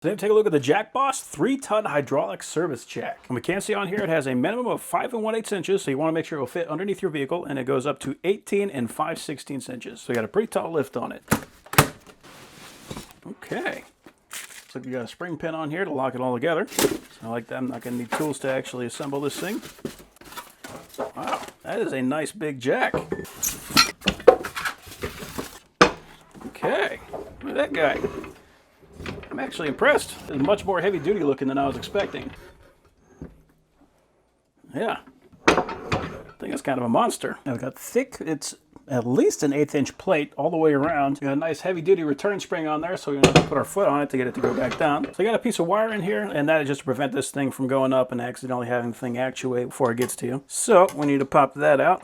Today, take a look at the Jack Boss 3-ton hydraulic service jack. And we can see on here it has a minimum of 5 1/8 inches, so you want to make sure it will fit underneath your vehicle, and it goes up to 18 5/16 inches. So you got a pretty tall lift on it. Okay. Looks like you got a spring pin on here to lock it all together. So I like that. I'm not going to need tools to actually assemble this thing. Wow, that is a nice big jack. Okay, look at that guy. I'm actually impressed. It's much more heavy duty looking than I was expecting. Yeah. I think it's kind of a monster. Now we've got thick, it's at least an 1/8 inch plate all the way around. Got a nice heavy duty return spring on there, so we're going to put our foot on it to get it to go back down. So I got a piece of wire in here, and that is just to prevent this thing from going up and accidentally having the thing actuate before it gets to you. So we need to pop that out.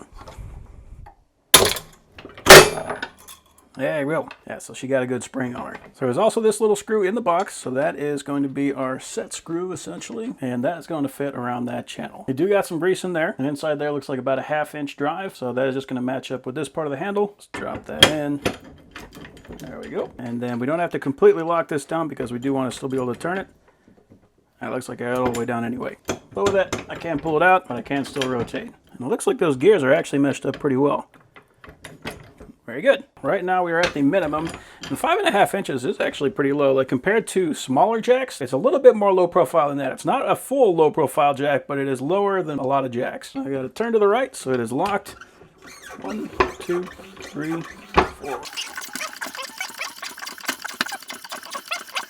There we go. Yeah, so she got a good spring on her. So there's also this little screw in the box, so that is going to be our set screw essentially, and that is going to fit around that channel. You do got some grease in there, and inside there looks like about a 1/2 inch drive, so that is just going to match up with this part of the handle. Let's drop that in. There we go. And then we don't have to completely lock this down because we do want to still be able to turn it. That looks like I got it all the way down anyway. But with that, I can't pull it out, but I can still rotate. And it looks like those gears are actually meshed up pretty well. Very good. Right now we are at the minimum, and 5 1/2 inches is actually pretty low. Like compared to smaller jacks, it's a little bit more low profile than that. It's not a full low profile jack, but it is lower than a lot of jacks. I got to turn to the right, so it is locked. 1, 2, 3, 4.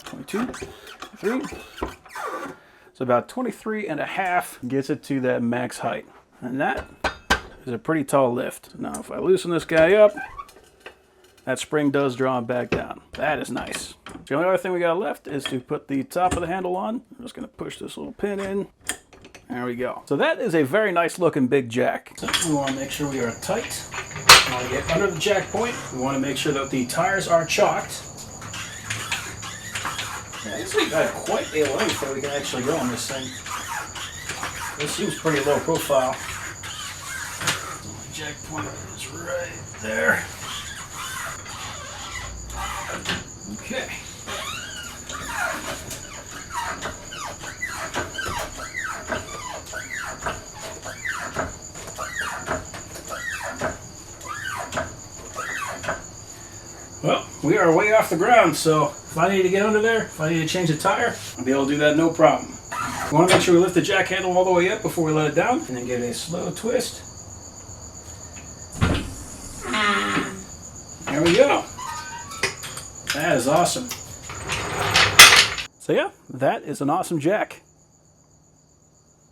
22, 3. So about 23 1/2 gets it to that max height. And that is a pretty tall lift. Now if I loosen this guy up, that spring does draw it back down. That is nice. The only other thing we got left is to put the top of the handle on. I'm just going to push this little pin in. There we go. So that is a very nice looking big jack. So we want to make sure we are tight. We want to get under the jack point. We want to make sure that the tires are chalked. Yeah, this thing got quite a length that we can actually go on this thing. This seems pretty low profile. The jack point is right there. Okay. Well, we are way off the ground, so if I need to get under there, if I need to change the tire, I'll be able to do that no problem. We want to make sure we lift the jack handle all the way up before we let it down, and then give it a slow twist. There we go. That is awesome. So yeah, that is an awesome jack.